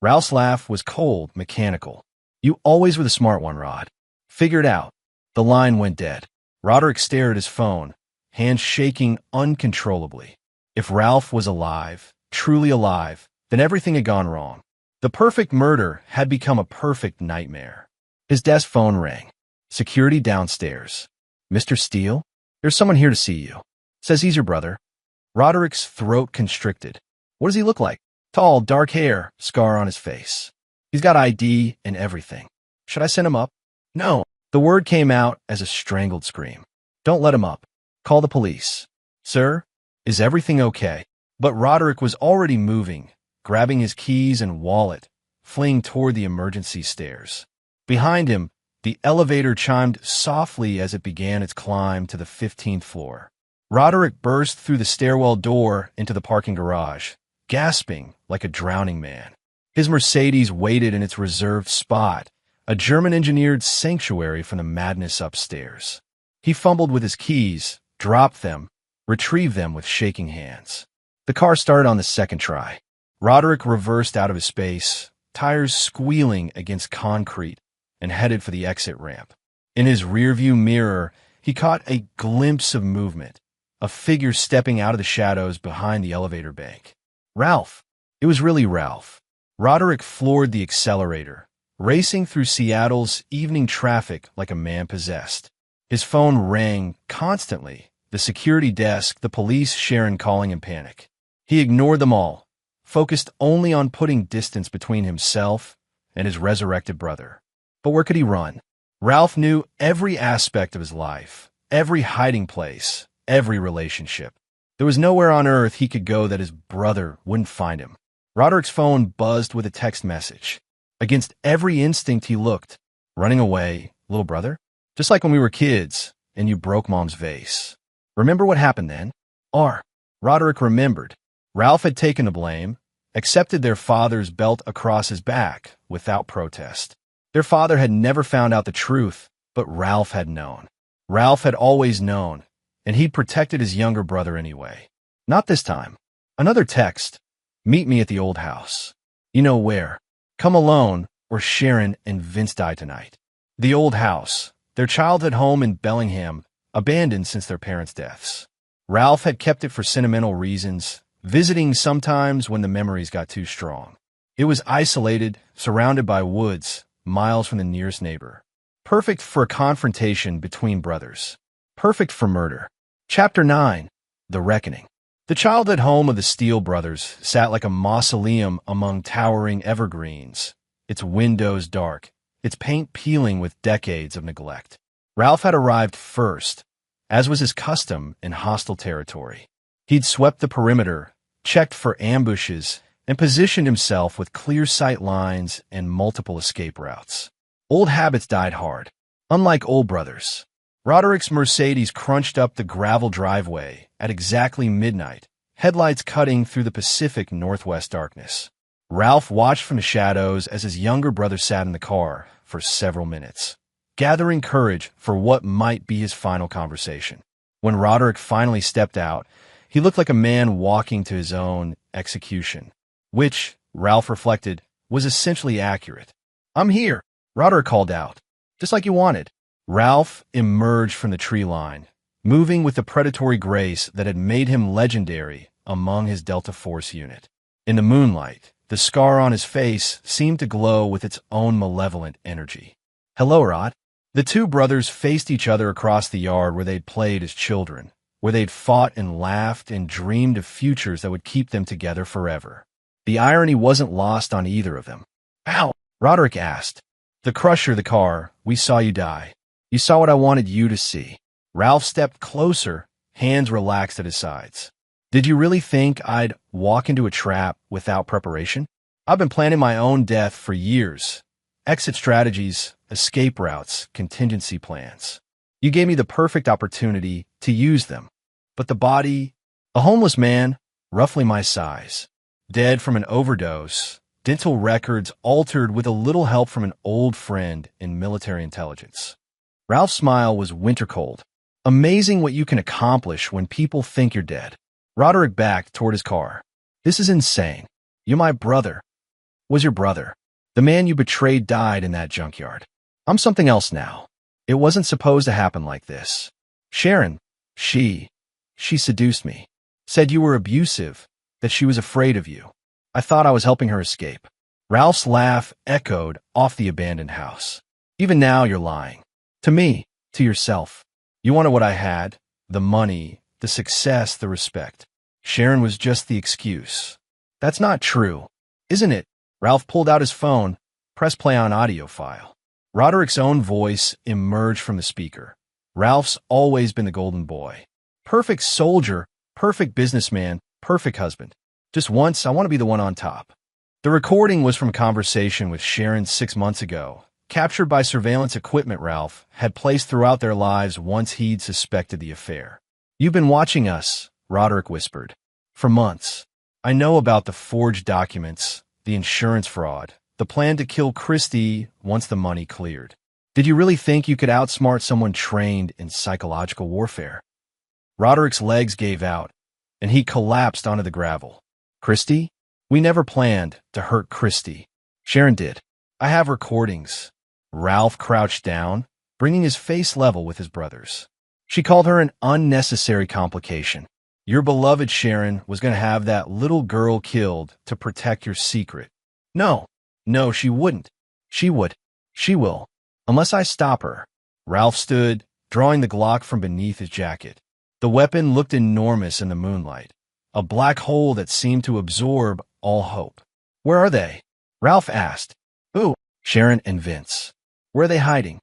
Ralph's laugh was cold, mechanical. You always were the smart one, Rod. Figure it out. The line went dead. Roderick stared at his phone, hands shaking uncontrollably. If Ralph was alive, truly alive, then everything had gone wrong. The perfect murder had become a perfect nightmare. His desk phone rang. Security downstairs. Mr. Steele? There's someone here to see you. Says he's your brother. Roderick's throat constricted. What does he look like? Tall, dark hair, scar on his face. He's got ID and everything. Should I send him up? No. The word came out as a strangled scream. Don't let him up. Call the police. Sir, is everything okay? But Roderick was already moving, grabbing his keys and wallet, fleeing toward the emergency stairs. Behind him, the elevator chimed softly as it began its climb to the 15th floor. Roderick burst through the stairwell door into the parking garage, gasping like a drowning man. His Mercedes waited in its reserved spot, a German-engineered sanctuary from the madness upstairs. He fumbled with his keys, dropped them, retrieved them with shaking hands. The car started on the second try. Roderick reversed out of his space, tires squealing against concrete, and headed for the exit ramp. In his rearview mirror, he caught a glimpse of movement, a figure stepping out of the shadows behind the elevator bank. Ralph. It was really Ralph. Roderick floored the accelerator, racing through Seattle's evening traffic like a man possessed. His phone rang constantly, the security desk, the police, Sharon calling in panic. He ignored them all, focused only on putting distance between himself and his resurrected brother. But where could he run? Ralph knew every aspect of his life, every hiding place, every relationship. There was nowhere on earth he could go that his brother wouldn't find him. Roderick's phone buzzed with a text message. Against every instinct he looked. Running away, little brother? Just like when we were kids, and you broke Mom's vase. Remember what happened then? Roderick remembered. Ralph had taken the blame, accepted their father's belt across his back without protest. Their father had never found out the truth, but Ralph had known. Ralph had always known, and he'd protected his younger brother anyway. Not this time. Another text. Meet me at the old house. You know where. Come alone, or Sharon and Vince die tonight. The old house, their childhood home in Bellingham, abandoned since their parents' deaths. Ralph had kept it for sentimental reasons, visiting sometimes when the memories got too strong. It was isolated, surrounded by woods, miles from the nearest neighbor. Perfect for a confrontation between brothers. Perfect for murder. Chapter 9. The Reckoning. The childhood home of the Steele brothers sat like a mausoleum among towering evergreens, its windows dark, its paint peeling with decades of neglect. Ralph had arrived first, as was his custom in hostile territory. He'd swept the perimeter, checked for ambushes, and positioned himself with clear sight lines and multiple escape routes. Old habits died hard. Unlike old brothers, Roderick's Mercedes crunched up the gravel driveway at exactly midnight, headlights cutting through the Pacific Northwest darkness. Ralph watched from the shadows as his younger brother sat in the car for several minutes, gathering courage for what might be his final conversation. When Roderick finally stepped out, He looked like a man walking to his own execution, which, Ralph reflected, was essentially accurate. "I'm here," Roderick called out, "just like you wanted." Ralph emerged from the tree line, moving with the predatory grace that had made him legendary among his Delta Force unit. In the moonlight, the scar on his face seemed to glow with its own malevolent energy. "Hello, Rod." The two brothers faced each other across the yard where they'd played as children, where they'd fought and laughed and dreamed of futures that would keep them together forever. The irony wasn't lost on either of them. "Ow," Roderick asked. "The crusher, the car, we saw you die. You saw what I wanted you to see." Ralph stepped closer, hands relaxed at his sides. "Did you really think I'd walk into a trap without preparation? I've been planning my own death for years. Exit strategies, escape routes, contingency plans. You gave me the perfect opportunity to use them. But the body, a homeless man, roughly my size, dead from an overdose, dental records altered with a little help from an old friend in military intelligence." Ralph's smile was winter cold. "Amazing what you can accomplish when people think you're dead." Roderick backed toward his car. "This is insane. You're my brother. Was your brother. The man you betrayed died in that junkyard. I'm something else now. It wasn't supposed to happen like this. Sharon, she seduced me. Said you were abusive, that she was afraid of you. I thought I was helping her escape." Ralph's laugh echoed off the abandoned house. "Even now you're lying. To me, to yourself. You wanted what I had, the money, the success, the respect. Sharon was just the excuse. That's not true, isn't it?" Ralph pulled out his phone, pressed play on audio file. Roderick's own voice emerged from the speaker. Ralph's always been the golden boy. Perfect soldier, perfect businessman, perfect husband. Just once, I want to be the one on top. The recording was from a conversation with Sharon 6 months ago, captured by surveillance equipment Ralph had placed throughout their lives once he'd suspected the affair. "You've been watching us," Roderick whispered. "For months. I know about the forged documents, the insurance fraud, the plan to kill Christy once the money cleared. Did you really think you could outsmart someone trained in psychological warfare?" Roderick's legs gave out, and he collapsed onto the gravel. "Christy? We never planned to hurt Christy. Sharon did. I have recordings." Ralph crouched down, bringing his face level with his brother's. "She called her an unnecessary complication. Your beloved Sharon was going to have that little girl killed to protect your secret. No, she wouldn't. She would. She will. Unless I stop her." Ralph stood, drawing the Glock from beneath his jacket. The weapon looked enormous in the moonlight, a black hole that seemed to absorb all hope. "Where are they?" Ralph asked. "Who?" "Sharon and Vince. Where are they hiding?"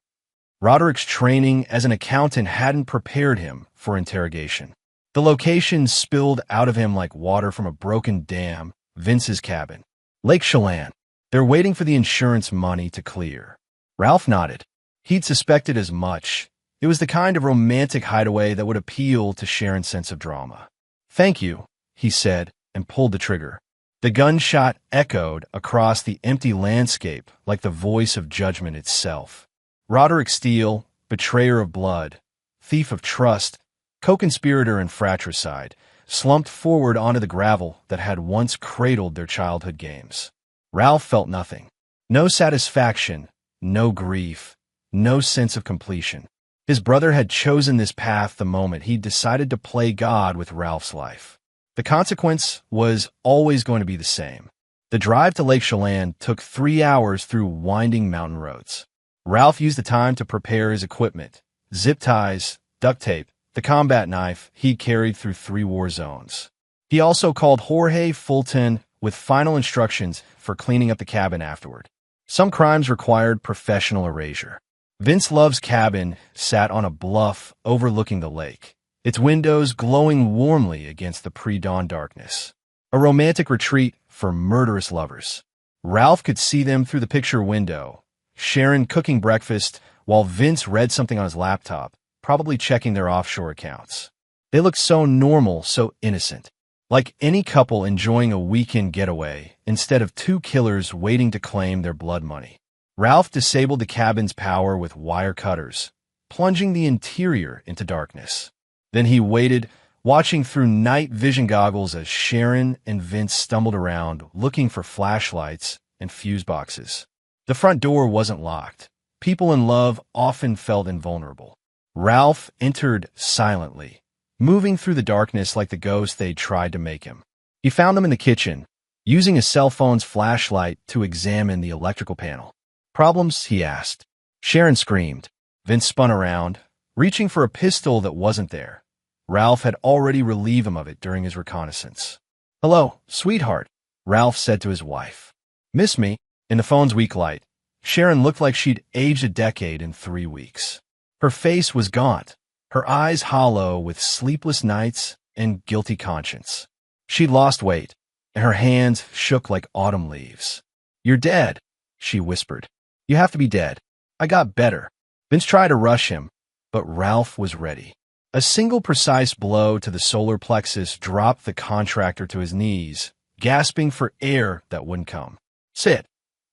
Roderick's training as an accountant hadn't prepared him for interrogation. The location spilled out of him like water from a broken dam. Vince's cabin. Lake Chelan. They're waiting for the insurance money to clear. Ralph nodded. He'd suspected as much. It was the kind of romantic hideaway that would appeal to Sharon's sense of drama. "Thank you," he said, and pulled the trigger. The gunshot echoed across the empty landscape like the voice of judgment itself. Roderick Steele, betrayer of blood, thief of trust, co-conspirator and fratricide, slumped forward onto the gravel that had once cradled their childhood games. Ralph felt nothing. No satisfaction, no grief, no sense of completion. His brother had chosen this path the moment he'd decided to play God with Ralph's life. The consequence was always going to be the same. The drive to Lake Chelan took 3 hours through winding mountain roads. Ralph used the time to prepare his equipment, zip ties, duct tape, the combat knife he'd carried through 3 war zones. He also called Jorge Fulton with final instructions for cleaning up the cabin afterward. Some crimes required professional erasure. Vince Love's cabin sat on a bluff overlooking the lake, its windows glowing warmly against the pre-dawn darkness. A romantic retreat for murderous lovers. Ralph could see them through the picture window, Sharon cooking breakfast while Vince read something on his laptop, probably checking their offshore accounts. They looked so normal, so innocent, like any couple enjoying a weekend getaway instead of 2 killers waiting to claim their blood money. Ralph disabled the cabin's power with wire cutters, plunging the interior into darkness. Then he waited watching through night vision goggles as Sharon and Vince stumbled around looking for flashlights and fuse boxes. The front door wasn't locked. People in love often felt invulnerable. Ralph entered silently, moving through the darkness like the ghost they'd tried to make him. He found them in the kitchen, using his cell phone's flashlight to examine the electrical panel. "Problems?" he asked. Sharon screamed. Vince spun around, reaching for a pistol that wasn't there. Ralph had already relieved him of it during his reconnaissance. "Hello, sweetheart," Ralph said to his wife. "Miss me?" In the phone's weak light, Sharon looked like she'd aged a decade in 3 weeks. Her face was gaunt, her eyes hollow with sleepless nights and guilty conscience. She'd lost weight, and her hands shook like autumn leaves. "You're dead," she whispered. "You have to be dead. I got better." Vince tried to rush him, but Ralph was ready. A single precise blow to the solar plexus dropped the contractor to his knees, gasping for air that wouldn't come. "Sit,"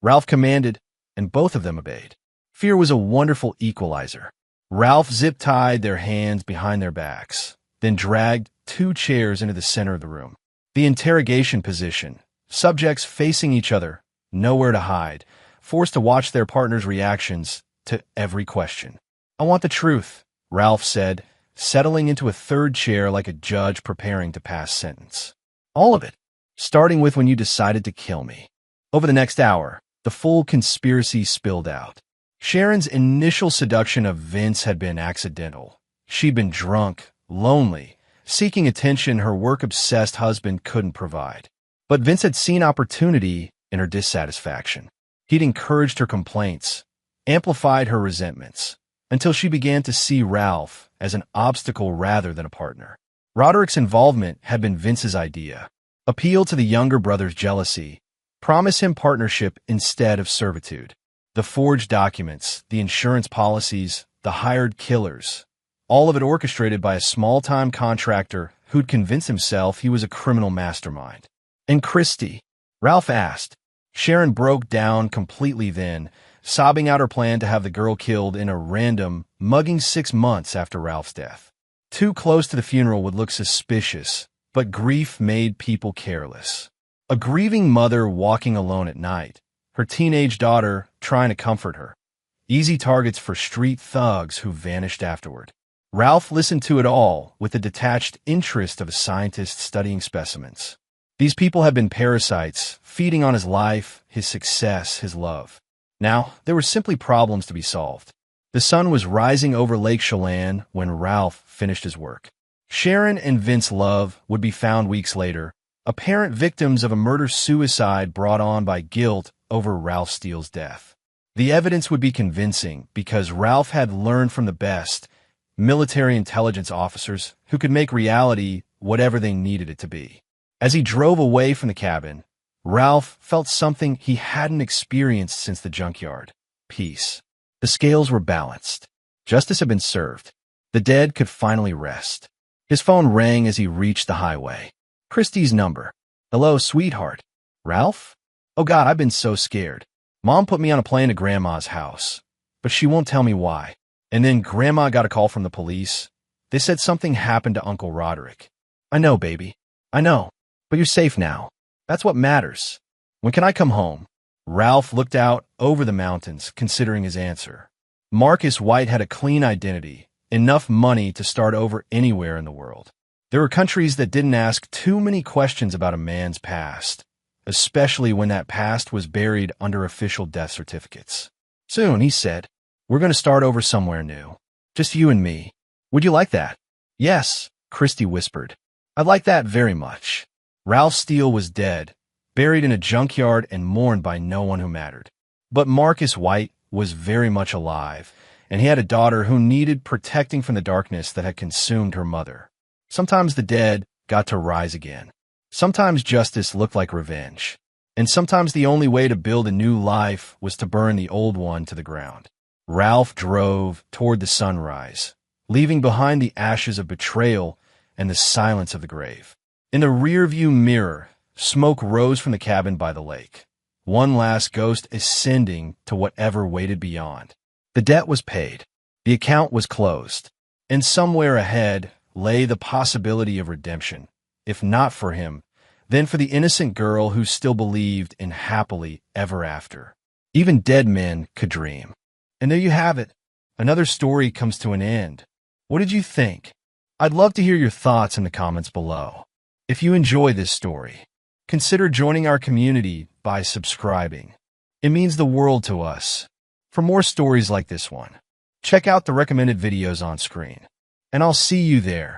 Ralph commanded, and both of them obeyed. Fear was a wonderful equalizer. Ralph zip-tied their hands behind their backs, then dragged 2 chairs into the center of the room. The interrogation position, subjects facing each other, nowhere to hide, forced to watch their partner's reactions to every question. "I want the truth," Ralph said, settling into a third chair like a judge preparing to pass sentence. "All of it, starting with when you decided to kill me." Over the next hour, the full conspiracy spilled out. Sharon's initial seduction of Vince had been accidental. She'd been drunk, lonely, seeking attention her work-obsessed husband couldn't provide. But Vince had seen opportunity in her dissatisfaction. He'd encouraged her complaints, amplified her resentments, until she began to see Ralph as an obstacle rather than a partner. Roderick's involvement had been Vince's idea. Appeal to the younger brother's jealousy, promise him partnership instead of servitude. The forged documents, the insurance policies, the hired killers, all of it orchestrated by a small-time contractor who'd convinced himself he was a criminal mastermind. "And Christy?" Ralph asked. Sharon broke down completely then, sobbing out her plan to have the girl killed in a random mugging 6 months after Ralph's death. Too close to the funeral would look suspicious, but grief made people careless. A grieving mother walking alone at night, her teenage daughter trying to comfort her. Easy targets for street thugs who vanished afterward. Ralph listened to it all with the detached interest of a scientist studying specimens. These people had been parasites, feeding on his life, his success, his love. Now, there were simply problems to be solved. The sun was rising over Lake Chelan when Ralph finished his work. Sharon and Vince's love would be found weeks later, apparent victims of a murder-suicide brought on by guilt over Ralph Steele's death. The evidence would be convincing because Ralph had learned from the best, military intelligence officers who could make reality whatever they needed it to be. As he drove away from the cabin, Ralph felt something he hadn't experienced since the junkyard: peace. The scales were balanced. Justice had been served. The dead could finally rest. His phone rang as he reached the highway. Christy's number. "Hello, sweetheart." "Ralph? Oh God, I've been so scared. Mom put me on a plane to Grandma's house, but she won't tell me why. And then Grandma got a call from the police. They said something happened to Uncle Roderick." "I know, baby. I know. But you're safe now. That's what matters. When can I come home?" Ralph looked out over the mountains, considering his answer. Marcus White had a clean identity, enough money to start over anywhere in the world. There were countries that didn't ask too many questions about a man's past, especially when that past was buried under official death certificates. "Soon," he said. "We're going to start over somewhere new. Just you and me. Would you like that?" "Yes," Christy whispered. "I'd like that very much." Ralph Steele was dead, buried in a junkyard and mourned by no one who mattered. But Marcus White was very much alive, and he had a daughter who needed protecting from the darkness that had consumed her mother. Sometimes the dead got to rise again. Sometimes justice looked like revenge. And sometimes the only way to build a new life was to burn the old one to the ground. Ralph drove toward the sunrise, leaving behind the ashes of betrayal and the silence of the grave. In the rearview mirror, smoke rose from the cabin by the lake, one last ghost ascending to whatever waited beyond. The debt was paid. The account was closed. And somewhere ahead, lay the possibility of redemption. If not for him, then for the innocent girl who still believed in happily ever after. Even dead men could dream. And there you have it. Another story comes to an end. What did you think? I'd love to hear your thoughts in the comments below. If you enjoy this story, consider joining our community by subscribing. It means the world to us. For more stories like this one, check out the recommended videos on screen. And I'll see you there.